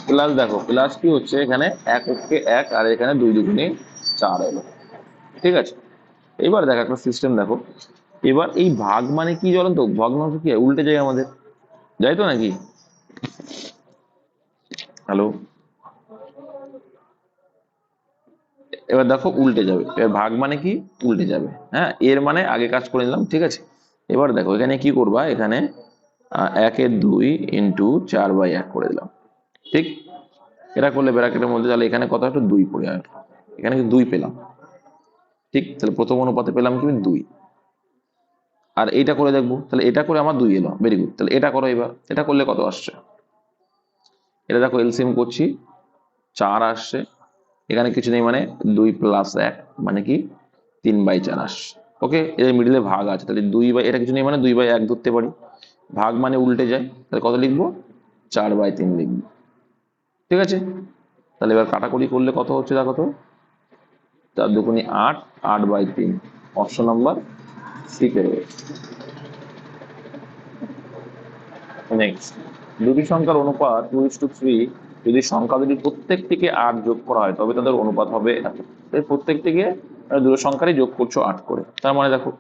প্লাস দেখো, প্লাস কি হচ্ছে এখানে, 1 অক্ষে 1, আর এখানে 2 দুগুণে 4 এলো, ঠিক আছে। এবার দেখো একটা সিস্টেম দেখো, এবার এই ভাগ মানে কি জানো তো, ভগ্নাংশ কি হয়, উল্টে যায় আমাদের, যাই তো নাকি? হ্যালো, এবার দেখো উল্টে যাবে, এবার ভাগ মানে কি উল্টে যাবে, হ্যাঁ এর মানে আগে কাজ করে নিলাম, ঠিক আছে। এবার দেখো এখানে কি করবা, এখানে 1/2 ইন্টু 4/1 করে দিলাম, ঠিক। এটা করলে ব্র্যাকেটের মধ্যে, তাহলে এখানে কত একটা 2 পড়ে আর এখানে কি 2 পেলাম, ঠিক। তাহলে প্রথম অনুপাতে পেলাম কি 2। আর এইটা করে দেখবো, তাহলে এটা করে আমার 2 এলো, ভেরি গুড। তাহলে এটা করো, এবার এটা করলে কত আসছে, এটা দেখো এলসিএম করছি, 4 আসছে, এখানে কিছু নেই মানে 2 + 1 মানে কি 3/4 আসছে। ওকে, এর মিডিলে ভাগ আছে, তাহলে 2 এটা কিছু নেই মানে 2/1 ধরতে পারি, ভাগ মানে উল্টে যায়, তাহলে কত লিখবো 4/3 লিখবো, ঠিক আছে। তাহলে এবার কাটাকুটি করলে কত হচ্ছে দেখো তো, 4 × 2 = 8, 8/3, অপশন নাম্বার সি তে রয়েছে। নেক্সট, দুটি সংখ্যার অনুপাত 2:3, যদি সংখ্যা দুটি প্রত্যেকটিকে 8 যোগ করা হয় তবে তাদের অনুপাত হবে এত। প্রত্যেকটিকে দুটো সংখ্যারই যোগ করছো 8 করে, তার মানে দেখো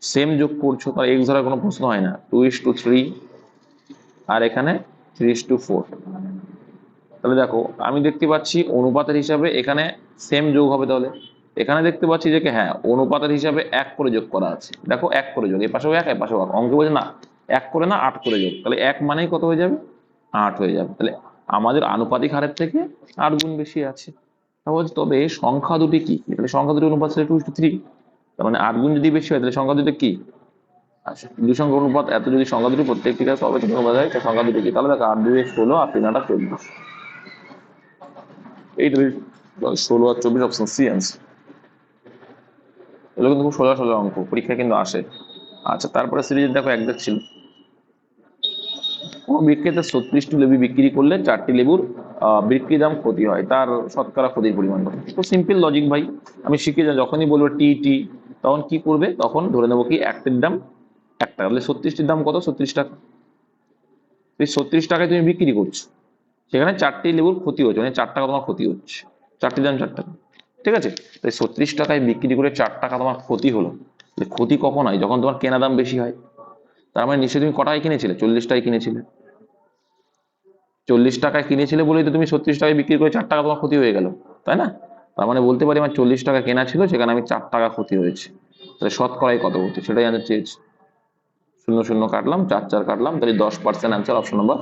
সেম যোগ করছো, তার এক্স ধরার কোনো প্রশ্ন হয় না। 2:3 আর এখানে 3:4। তাহলে দেখো আমি দেখতে পাচ্ছি অনুপাতের হিসাবে এখানে সেম যোগ হবে, তাহলে এখানে দেখতে পাচ্ছি যে হ্যাঁ অনুপাতের হিসাবে 1 করে যোগ করা আছে, দেখো 1 করে যোগ, এ পাশেও 1 এ পাশেও 1, অঙ্কে বলছে না 1 করে না 8 করে যোগ, তাহলে 1 মানেই কত হয়ে যাবে 8 হয়ে যাবে। তাহলে আমাদের আনুপাতিক হারের থেকে 8 গুণ বেশি আছে। তবে সংখ্যা দুটি কি, তাহলে সংখ্যা দুটি অনুপাত 2:3, তার মানে 8 গুণ যদি বেশি হয় তাহলে সংখ্যা দুটি কি, আচ্ছা দুই সংখ্যার অনুপাত এত, যদি সংখ্যা দুটি প্রত্যেকটি কাছে সবাই অনুপাত হয় সংখ্যা দুটি কি, তাহলে দেখো 8 × 2 = 16 আর 3 × 8 = 14। এই 16 আর 24 অপশন সি আনসার। এগুলো কিন্তু খুব সোজা সোজা অঙ্ক, পরীক্ষা কিন্তু আসে। আচ্ছা তারপরে সিরিজ দেখো এক ছিল, কোন বিক্রেতা 36টি লেবু বিক্রি করলে 4টি লেবুর বিক্রি দাম ক্ষতি হয়, তার শতকরা ক্ষতির পরিমাণ কত। তো সিম্পল লজিক ভাই, আমি শিখে যাই, যখনই বলবো টি টি তখন কি করবে, তখন ধরে নেবো কি একটির দাম 1 টাকা, তাহলে 36টির দাম কত 36 টাকা, 36 টাকায় তুমি বিক্রি করছো, সেখানে 4টি লেবুর ক্ষতি হচ্ছে, মানে 4 টাকা তোমার ক্ষতি হচ্ছে, 4টির দাম 4 টাকা, ঠিক আছে। তাই 36 টাকায় বিক্রি করে 4 টাকা তোমার ক্ষতি হলো। ক্ষতি কখন হয়, যখন তোমার কেনা দাম বেশি হয়, তার মানে নিশ্চয়ই তুমি ক টাকায় কিনেছিলে, 40 টাকায় কিনেছিলে, 40 টাকায় কিনেছিলে বলেই তো তুমি 36 টাকায় বিক্রি করে 4 টাকা তোমার ক্ষতি হয়ে গেল, তাই না। তার মানে বলতে পারি আমার 40 টাকা কেনা ছিল, সেখানে আমি 4 টাকা ক্ষতি হয়েছে, তাহলে শতকরাই কত হচ্ছে সেটাই জানতে চেয়েছি। 0 0 কাটলাম, 4 4 কাটলাম, তাহলে 10% আনসার, অপশন নম্বর।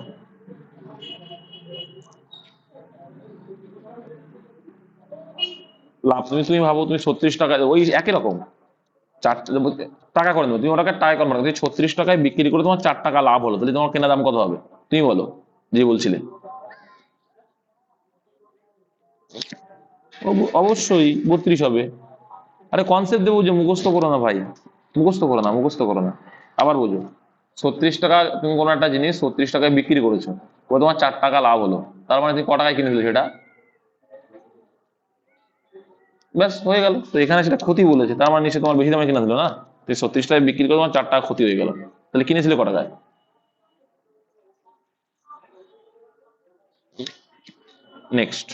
লাভ তুমি তুমি ভাবো তুমি 36 টাকা, ওই একই রকম 4 টাকা করে নেবো, তুমি ওটাকে টাকা কনভার্ট করো, 36 টাকায় বিক্রি করে তোমার 4 টাকা লাভ হলো, তাহলে তোমার কেনা দাম কত হবে তুমি বলো, যে বলছিলে। অবশ্যই 32 হবে। আরে কনসেপ্ট দেবো যে, মুখস্থ করো না ভাই, মুখস্থ করো না, মুখস্থ করো না, আবার বুঝো। 36 টাকা তুমি কোনো একটা জিনিস 36 টাকায় বিক্রি করেছো, ও তোমার 4 টাকা লাভ হলো, তার মানে তুমি ক টাকায় কিনেছো সেটা, ব্যাস হয়ে গেল। তো এখানে সেটা ক্ষতি বলেছে, তার মানে নিশ্চয়ই তোমার বেশি দামে কিনা ছিল না, তুমি 36 টাকায় বিক্রি করে তোমার 4 টাকা ক্ষতি হয়ে গেল, তাহলে কিনেছিলে ক টাকায়। নেক্সট,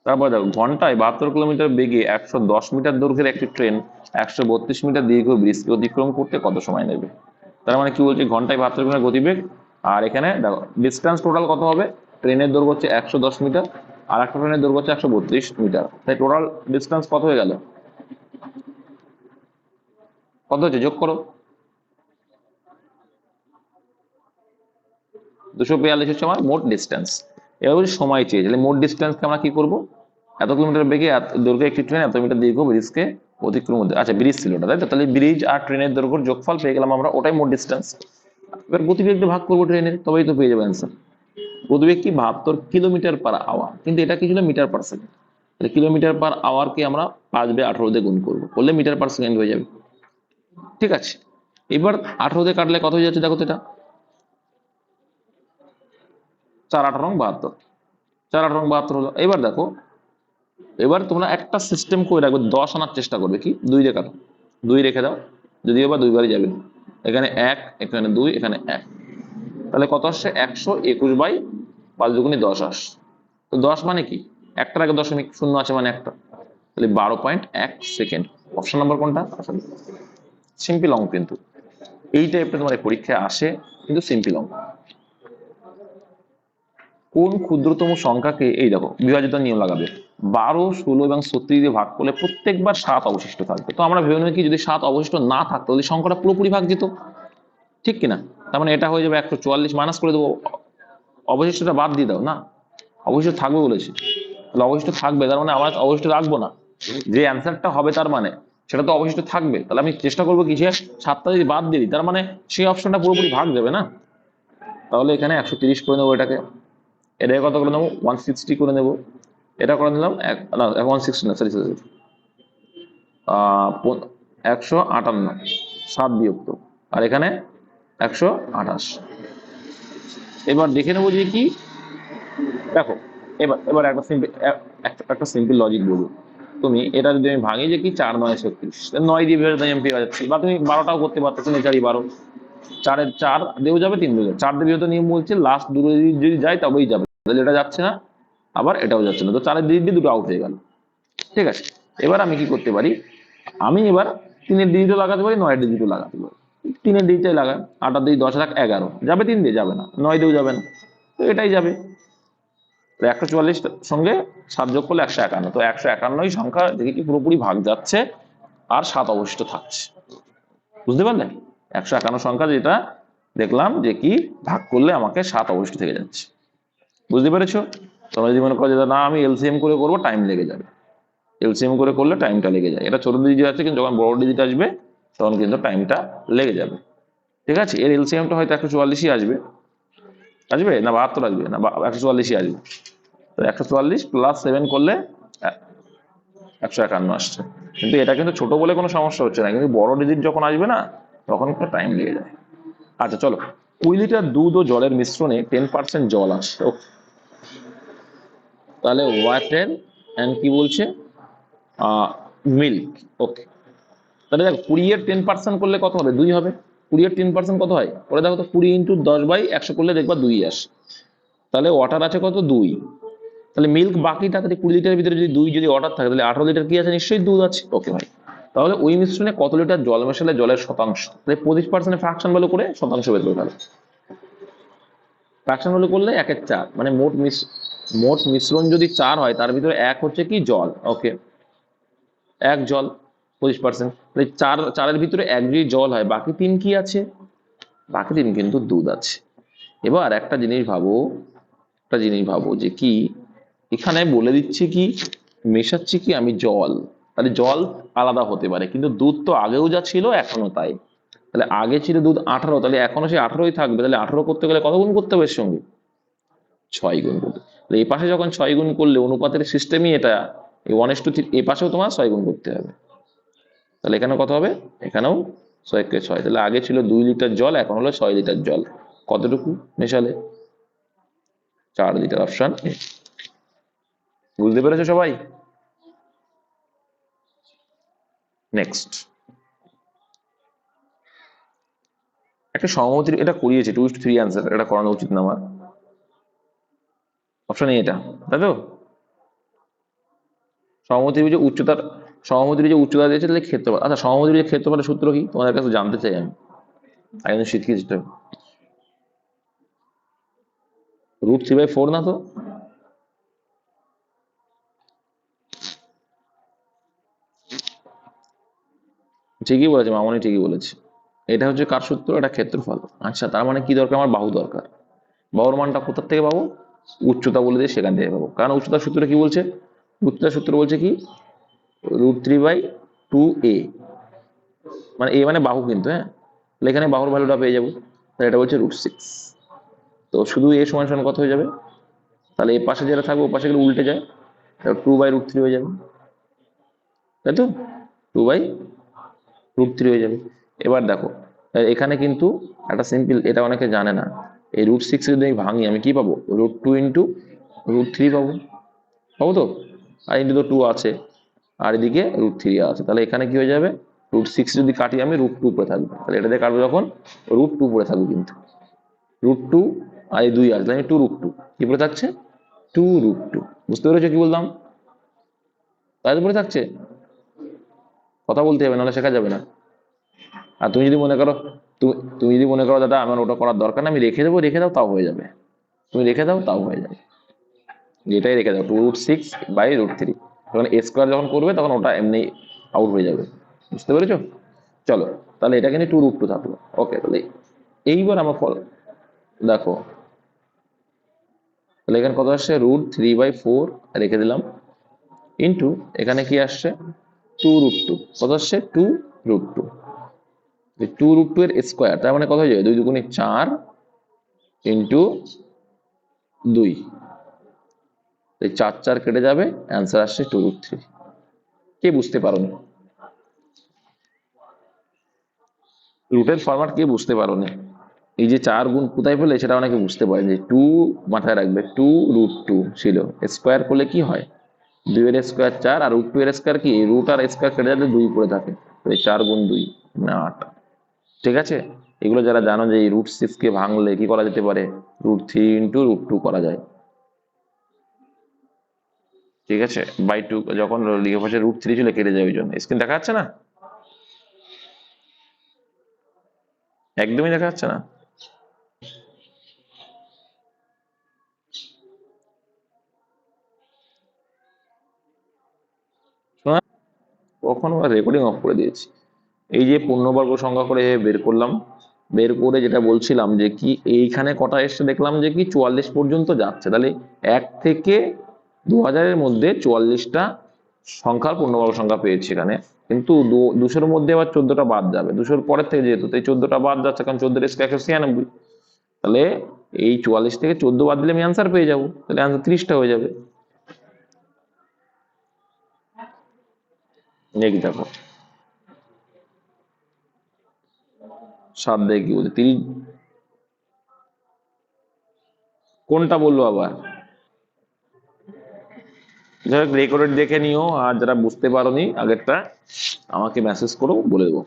তারপর দেখো ঘন্টায় 72 কিলোমিটার বেগে 110 মিটার দৈর্ঘ্যের একটি ট্রেন 132 মিটার দীর্ঘ ব্রিজকে অতিক্রম করতে কত সময় নেবে। তার মানে কি বলছে, ঘন্টায় 72 কিলোমিটার গতিবেগ, আর এখানে দেখো ডিস্টেন্স টোটাল কত হবে, ট্রেনের দৈর্ঘ্য হচ্ছে 110 মিটার, আর একটা ট্রেনের দৈর্ঘ্য হচ্ছে 132 মিটার, তাই টোটাল ডিস্টেন্স কত হয়ে গেল, কত হচ্ছে যোগ করো, 242 হচ্ছে আমার মোট ডিস্টেন্স। এবার বলছি সময় চেয়েছে, তাহলে মোট ডিস্টেন্সকে আমরা কি করবো, এত কিলোমিটার বেগে দৈর্ঘ্য একটি ট্রেন এত মিটার দীর্ঘ ব্রিজকে অতিক্রম করতে, আচ্ছা ব্রিজ ছিল ওটা, তাই তো, তাহলে ব্রিজ আর ট্রেনের দৈর্ঘ্যের যোগফল পেয়ে গেলাম আমরা, ওটাই মোট ডিস্টেন্স। এবার গতিবেগটা ভাগ করবো ট্রেনের, তবেই তো পেয়ে যাবো অ্যান্সার। গতিবেগ কি 72 কিলোমিটার পার আওয়ার, কিন্তু এটা কি ছিল মিটার পার সেকেন্ড, তাহলে কিলোমিটার পার আওয়ারকে আমরা 5/18 দিয়ে গুণ করবো, করলে মিটার পার সেকেন্ড হয়ে যাবে, ঠিক আছে। এবার 18 দিয়ে কাটলে কত হয়ে যাচ্ছে দেখো তো, এটা 4 8 72, 4 8 72 হলো। এবার দেখো, এবার তোমরা একটা সিস্টেম করে রাখবে, 10 আনার চেষ্টা করবে, কি 2 দিয়ে কাটো, 2 রেখে দাও, যদিও বা 2বারই যাবে, এখানে 1 এখানে 2 এখানে 1, তাহলে কত আসছে 121/5 × 10 আসছে। তো 10 মানে কি, একটার আগে দশমিক শূন্য আছে মানে একটা, তাহলে 12.1 সেকেন্ড, অপশন নাম্বার কোনটা আসলে। সিম্পল অঙ্ক, কিন্তু এই টাইপটা তোমার পরীক্ষায় আসে, কিন্তু সিম্পল অঙ্ক। কোন ক্ষুদ্রতম সংখ্যাকে, এই দেখো বিভাজিত নিয়ম লাগাবে, 12, 16 এবং 36 দিয়ে ভাগ করলে প্রত্যেকবার 7 অবশিষ্ট থাকবে। তো আমরা ভেবে নিই কি, যদি 7 অবশিষ্ট না থাকতো তাহলে সংখ্যাটা পুরোপুরি ভাগ যেত, ঠিক কিনা? তার মানে এটা হয়ে যাবে 144, মাইনাস করে দেবো, অবশিষ্টটা বাদ দিয়ে দাও না, অবশিষ্ট থাকবে বলেছি, তাহলে অবশিষ্ট থাকবে, তার মানে আমরা অবশিষ্ট রাখবো না, যে অ্যান্সারটা হবে তার মানে সেটা তো অবশিষ্ট থাকবে। তাহলে আমি চেষ্টা করবো কি, সে 7টা যদি বাদ দিয়ে দিই তার মানে সেই অপশনটা পুরোপুরি ভাগ যাবে না। তাহলে এখানে 130 করে নেবো, এটাকে কত করে নেবো, 160 করে নেবো, এটা করে নিলাম না 160 না, সরি সরি, 158, 7 বিয়োক্ত, আর এখানে 128। এবার দেখে নেবো যে কি, দেখো এবার এবার একটা সিম্পল লজিক বলবো, তুমি এটা যদি আমি ভাঙি যে কি 4 9 36, 9 দিয়ে ভেবে আমি পেয়ে যাচ্ছি, বা তুমি 12টাও করতে পারতো, 3 4 12, 4-এর 4 দিয়েও যাবে, 3 দিয়ে যাবে, 4 দিয়ে বিভক্ত নিয়ম বলছে লাস্ট দুটো যদি যায় তবেই যাবে, তাহলে এটা যাচ্ছে না, আবার এটাও যাচ্ছে না, তো 4-এর দিয়ে দুটো আউট হয়ে গেল। ঠিক আছে, এবার আমি কি করতে পারি, আমি এবার 3-এর ডিজিটও লাগাতে পারি, 9-এর ডিজিটও লাগাতে পারি। 3-এর ডিজিটাই লাগাই, 8 আর 2 10 লাখ 11 যাবে, 3 দিয়ে যাবে না, 9 দিয়েও যাবে না, তো এটাই যাবে। 144 সঙ্গে 7 যোগ করলে 151, তো 151 সংখ্যা দেখি কি পুরোপুরি ভাগ যাচ্ছে আর 7 অবশিষ্ট থাকছে, বুঝতে পারলে? 151 সংখ্যা যেটা দেখলাম যে কি ভাগ করলে আমাকে 7 অবশিষ্ট থেকে যাচ্ছে, বুঝতে পেরেছো? তোমরা যদি মনে করো যে না আমি এলসিএম করে করবো, টাইম লেগে যাবে, এলসিএম করে করলে টাইমটা লেগে যায়, এটা ছোট ডিজিট আছে, কিন্তু যখন বড় ডিজিট আসবে তখন কিন্তু টাইমটা লেগে যাবে। ঠিক আছে, এর এলসিএমটা হয়তো 144ই আসবে, আসবে না 72 আসবে না, 144ই আসবে, তো 144 প্লাস 7 করলে 151 আসছে। কিন্তু এটা কিন্তু ছোট বলে কোনো সমস্যা হচ্ছে না, কিন্তু বড় ডিজিট যখন আসবে না তখন একটা টাইম লেগে যায়। আচ্ছা চলো, 20 লিটার দুধ ও জলের মিশ্রণে 10% জল আছে, তাহলে ওয়াটার অ্যান্ড কি বলছে, মিল্ক, ওকে। তাহলে দেখো 20-এর 10% করলে কত হবে, 2 হবে, 20-এর 10% কত হয়, পরে দেখো তো 20 ইন্টু 10/100 করলে দেখবা 2 আসে, তাহলে ওয়াটার আছে কত, 2, তাহলে মিল্ক বাকিটা, তাহলে 20 লিটারের ভিতরে যদি 2 যদি ওয়াটার থাকে তাহলে 18 লিটার কি আছে, নিশ্চয়ই দুধ আছে, ওকে ভাই। তাহলে ওই মিশ্রণে কত লিটার জল মেশালে জলের শতাংশ, তাহলে 25% ফ্র্যাকশন ভ্যালু করে শতাংশ বের করে ফেলো, ফ্র্যাকশন ভ্যালু করলে 1/4, মানে মোট মিশ্রণ যদি 4 হয় তার ভিতরে 1 হচ্ছে কি জল, ওকে, 1 জল 25%, তাহলে 4-এর ভিতরে 1 যদি জল হয়, বাকি 3 কি আছে, বাকি 3 কিন্তু দুধ আছে। এবার একটা জিনিস ভাবো যে কি, এখানে বলে দিচ্ছে কি মেশাচ্ছি কি আমি জল, তাহলে জল আলাদা হতে পারে, কিন্তু দুধ তো আগেও যা ছিল এখনো তাই, তাহলে আগে ছিল দুধ 18, তাহলে এখনো সে 18ই থাকবে, তাহলে 18 করতে গেলে কত গুণ করতে হবে এর সঙ্গে, 6 গুণ করতে, তাহলে এই পাশে যখন 6 গুণ করলে অনুপাতের সিস্টেমই এটা, এই 1:3, এই পাশেও তোমার 6 গুণ করতে হবে, তাহলে এখানে কত হবে, এখানেও 6 কে 6, তাহলে আগে ছিল 2 লিটার জল, এখন হলো 6 লিটার জল, কতটুকু মেশালে, 4 লিটার, অপশন এ। বুঝতে পেরেছো সবাই? নেক্সট একটা সমমিতির, এটা করিয়েছে 2:3 অ্যান্সার, এটা করানো উচিত না আমার, অপশন এ এটা, তাই তো? সমমিতির যে উচ্চতা দিয়েছে তাহলে ক্ষেত্রফল, আচ্ছা সমমিতির যে ক্ষেত্রফলের সূত্র কি তোমাদের কাছে জানতে চাই আমি, একদম শিখিয়েছি তো, √3/4 না তো, ঠিকই বলেছে মামনি, ঠিকই বলেছে, এটা হচ্ছে কার সূত্র, এটা ক্ষেত্রফল। আচ্ছা তার মানে কি দরকার, আমার বাহু দরকার, বাহুর মানটা কোথা থেকে পাবো, উচ্চতা বলে দিয়ে সেখান থেকে পাবো, কারণ উচ্চতার সূত্র কি বলছে, উচ্চতার সূত্র বলছে কি √3/2a, মানে এ মানে বাহু কিন্তু, হ্যাঁ, তাহলে এখানে বাহুর ভ্যালুটা পেয়ে যাবো, তাহলে এটা বলছে √6, তো শুধু এ সমান সমান কত হয়ে যাবে, তাহলে এ পাশে যেটা থাকবে ও পাশে গেলে উল্টে যায়, 2/√3 হয়ে যাবে, তাই তো, 2/√3 হয়ে যাবে। এবার দেখো এখানে কিন্তু একটা সিম্পল, এটা অনেকে জানে না, এই √6 যদি আমি ভাঙি আমি কি পাবো, √2 ইন্টু √3 পাবো, পাবো তো, আর ইন্টু তো 2 আছে, আর এদিকে √3 আছে, তাহলে এখানে কি হয়ে যাবে, √6 যদি কাটি আমি √2 পড়ে থাকবে, তাহলে এটা দিয়ে কাটবো যখন √2 পড়ে থাকবে, কিন্তু √2 আর এই 2 আছে, তাহলে 2√2 কি পড়ে থাকছে, 2√2, বুঝতে পেরেছো কি বললাম, তাই তো পড়ে থাকছে, কথা বলতে হবে নাহলে শেখা যাবে না। আর তুমি যদি মনে করো, তুমি যদি মনে করো দাদা আমার ওটা করার দরকার না, আমি রেখে দেবো, রেখে দাও, তাও হয়ে যাবে, তুমি রেখে দাও তাও হয়ে যাবে, যেটাই রেখে দাও 2√6/√3। যখন a স্কোয়ার যখন করবে তখন ওটা এমনি আউট হয়ে যাবে, বুঝতে পেরেছো? চলো তাহলে এটা কিন্তু 2√2 থাকলো। ওকে, তাহলে এইবার আমার ফল দেখো, তাহলে এখানে কত আসছে, √3/4 রেখে দিলাম, ইন্টু এখানে কি আসছে 2√2, কত আসছে 2√2, 2√2 এর স্কোয়ার, তার মানে কত হয়ে যাবে 2 দুগুণে 4 ইন্টু 2, 4 কেটে যাবে, অ্যান্সার আসছে 2√3। কে বুঝতে পারোনি? রুটের ফরম্যাট কে বুঝতে পারোনি? এই যে 4 গুণ কোথায় পেলে সেটা অনেকে বুঝতে পারে, যে 2 মাথায় রাখবে, 2√2 ছিল, স্কোয়ার করলে কি হয় 2 এর স্কোয়ার 4, আর √2 এর স্কোয়ার কি, রুট আর স্কোয়ার কেটে যাবে 2 পড়ে থাকে, তো 4 গুণ 2 মানে 8। ঠিক আছে, এগুলো যারা জানো যে এই √6 কে ভাঙলে কি করা যেতে পারে, √3 ইন্টু √2 করা যায়। ঠিক আছে, বাই 2 যখন লিখে পাশে √3 ছিল কেটে যায়, ওই জন্য স্ক্রিন দেখা যাচ্ছে না, একদমই দেখা যাচ্ছে না। শোনা, কখন রেকর্ডিং অফ করে দিয়েছি। এই যে পূর্ণবর্গ সংখ্যা করে বের করলাম, বের করে যেটা বলছিলাম যে কি এইখানে কটা এসে দেখলাম যে কি 44 পর্যন্ত যাচ্ছে, তাহলে 1 থেকে 2000-এর মধ্যে 44টা সংখ্যার পূর্ণবর্গ সংখ্যা পেয়েছি এখানে, কিন্তু 200-এর মধ্যে আবার 14টা বাদ যাবে, 200-এর পরের থেকে যেহেতু, তাই 14টা বাদ যাচ্ছে, কারণ 14 এর স্কয়ার 196, তাহলে এই 44 থেকে 14 বাদ দিলে আমি অ্যান্সার পেয়ে যাবো, তাহলে অ্যান্সার 30টা হয়ে যাবে। দেখো 7 দিয়ে কি বলছে 30, কোনটা বললো আবার? যাই হোক রেকর্ড দেখে নিও, আর যারা বুঝতে পারোনি আগেরটা আমাকে মেসেজ করো, বলে দেবো।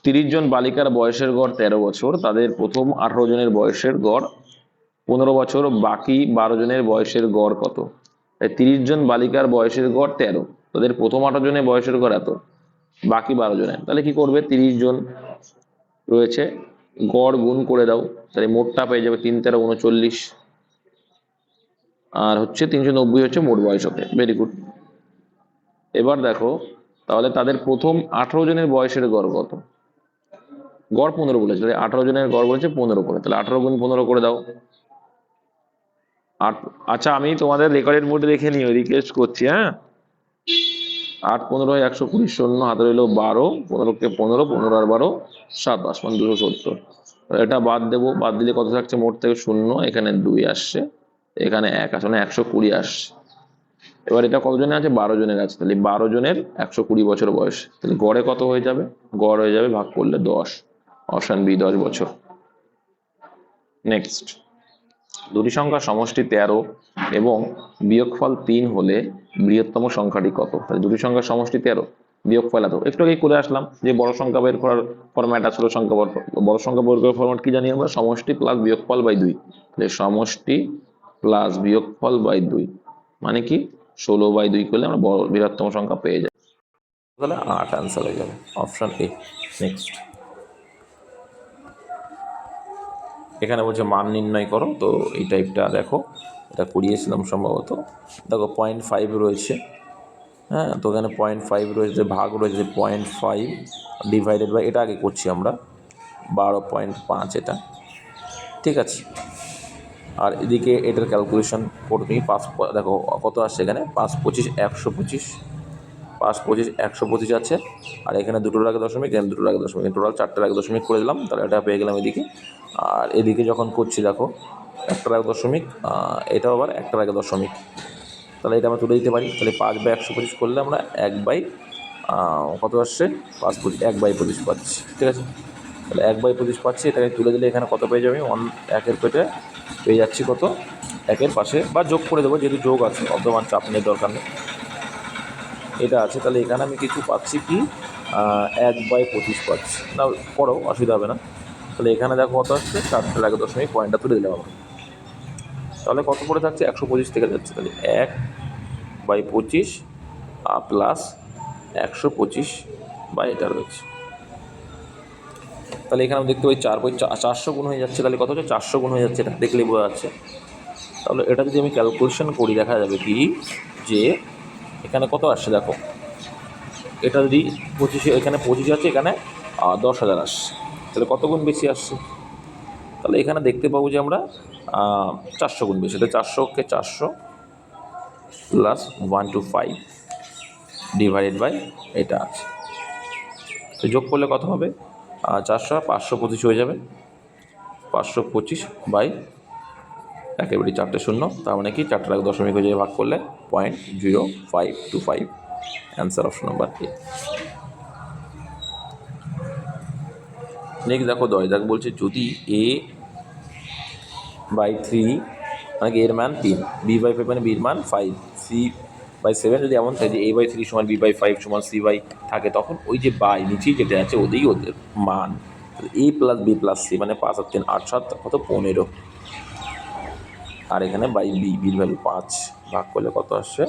30 জন বালিকার বয়সের গড় 13 বছর, তাদের প্রথম 18 জনের বয়সের গড় 15 বছর, বাকি 12 জনের বয়সের গড় কত? 30 জন বালিকার বয়সের গড় 13, তাদের প্রথম 18 জনের বয়সের গড় এত, বাকি 12 জনের, তাহলে কি করবে, 30 জন রয়েছে, গড় গুণ করে দাও, তাহলে মোটটা পেয়ে যাবে 3 13 39, আর হচ্ছে 390 হচ্ছে মোট বয়স। ওকে, ভেরি গুড। এবার দেখো তাহলে তাদের প্রথম 18 জনের বয়সের গড় কত, গড় 15 বলেছে, 18 জনের গড় বলেছে 15 করে, তাহলে 18 গুণ 15 করে দাও। আচ্ছা আমি তোমাদের রেকর্ডের মধ্যে দেখে নিও, রিকোয়েস্ট করছি, হ্যাঁ। 8 15 120, শূন্য হাতে রইলো 12, 15কে 15, 15 আর 12 27, মানে 270। এটা বাদ দেবো, বাদ দিলে কত থাকছে, মোট থেকে শূন্য, এখানে 2 আসছে, এখানে 1 আসছে, মানে 120 আসছে। এবার এটা কতজনের আছে, 12 জনের আছে, তাহলে 12 জনের 120 বছর বয়স, তাহলে গড়ে কত হয়ে যাবে, গড় হয়ে যাবে ভাগ করলে 10, অপশন বি 10 বছর। নেক্সট, দুটি সংখ্যার সমষ্টি 13 এবং বিয়োগফল 3 হলে বৃহত্তম সংখ্যাটি কত? তাহলে দুটি সংখ্যার সমষ্টি 13, বিয়োগফল এত, একটু আগে করে আসলাম যে বড় সংখ্যা বের করার ফরম্যাট আসলে সংখ্যা বড় সংখ্যা বের করার ফরম্যাট কি জানি আমরা, সমষ্টি প্লাস বিয়োগফল বাই 2, তাহলে সমষ্টি প্লাস বিয়োগফল বাই 2 মানে কি 16/2 করলে আমরা বড় বৃহত্তম সংখ্যা পেয়ে যাই, তাহলে 8 অ্যান্সার হয়ে যাবে, অপশন এ। নেক্সট, এখানে বলছে মান নির্ণয় করো, তো এই টাইপটা দেখো, এটা করিয়েছিলাম সম্ভবত, দেখো 0.5 রয়েছে, হ্যাঁ, তো এখানে 0.5 রয়েছে, ভাগ রয়েছে 0.5 ডিভাইডেড বাই, এটা আগে করছি আমরা 12.5, এটা ঠিক আছে। আর এদিকে এটার ক্যালকুলেশন করবি, 5 দেখো কত আসছে এখানে, 5 25 125, 5 25 125 আছে, আর এখানে দুটোর আগে দশমিক, এখানে দুটোর আগে দশমিক, টোটাল 4টার আগে দশমিক করে দিলাম, তাহলে এটা পেয়ে গেলাম এদিকে। আর এদিকে যখন করছি দেখো 1টার আগে দশমিক, এটাও আবার 1টার আগে দশমিক, তাহলে এটা আমরা তুলে দিতে পারি, তাহলে 5/125 করলে আমরা 1 কত আসছে 5 25, 1/25 পাচ্ছি, ঠিক আছে। তাহলে 1/25 পাচ্ছি, এটাকে তুলে দিলে এখানে কত পেয়ে যাবে, 1 পেটে পেয়ে যাচ্ছি কত, 1 পাশে, বা যোগ করে দেবো, যেহেতু যোগ আছে অর্ধমান চাপ নেই, দরকার নেই, এটা আছে, তাহলে এখানে আমি কিছু পাচ্ছি কি 1/25 পাচ্ছি না, পড়ো অসুবিধা হবে না। তাহলে এখানে দেখো কত আসছে, 4টার আগে দশমিক, পয়েন্টটা তুলে দিলাম আমরা, তাহলে কত পড়ে থাকছে 125 থেকে যাচ্ছে, তাহলে 1/25 প্লাস 125 বা এটা রয়েছে। তাহলে এখানে আমি দেখতে পাই 4/400 গুণ হয়ে যাচ্ছে, তাহলে কত হচ্ছে 400 গুণ হয়ে যাচ্ছে, এটা দেখলেই বোঝা যাচ্ছে। তাহলে এটা যদি আমি ক্যালকুলেশন করি দেখা যাবে কি যে এখানে কত আসছে দেখো, এটা যদি 25, এখানে 25 আছে, এখানে 10,000 আসছে, তাহলে কত গুণ বেশি আসছে? তাহলে এখানে দেখতে পাবো যে আমরা 400 গুণ বেশি, তাহলে 400কে 400 প্লাস 125 ডিভাইডেড বাই এটা আছে, তো যোগ করলে কত হবে? 400 আর 525 হয়ে যাবে, 525 বাই একেবারে 4টে শূন্য, তার মানে কি 4টার আগে দশমিক হয়ে যাবে, ভাগ করলে 0.0525, answer option number A. Next দেখো 10 দেখ বলছে যদি a/3 মানে কি এর মান 3, b/5 মানে বির মান 5, c/7 যদি এমন থাকে যে a/3 সমান b/5 সমান c/, থাকে, তখন ওই যে বাই নিচেই যেটা আছে ওদেরই ওদের মান, a plus b plus c মানে 5 আর 3 8 7 কত 15, আর এখানে বাই বির ভ্যালু 5, ভাগ করলে কত আসছে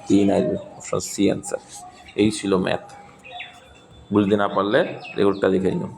3 আসবে, অপশন সি অ্যান্সার। এই ছিল ম্যাথ। বুঝতে না পারলে রেকর্ডটা দেখে নিও।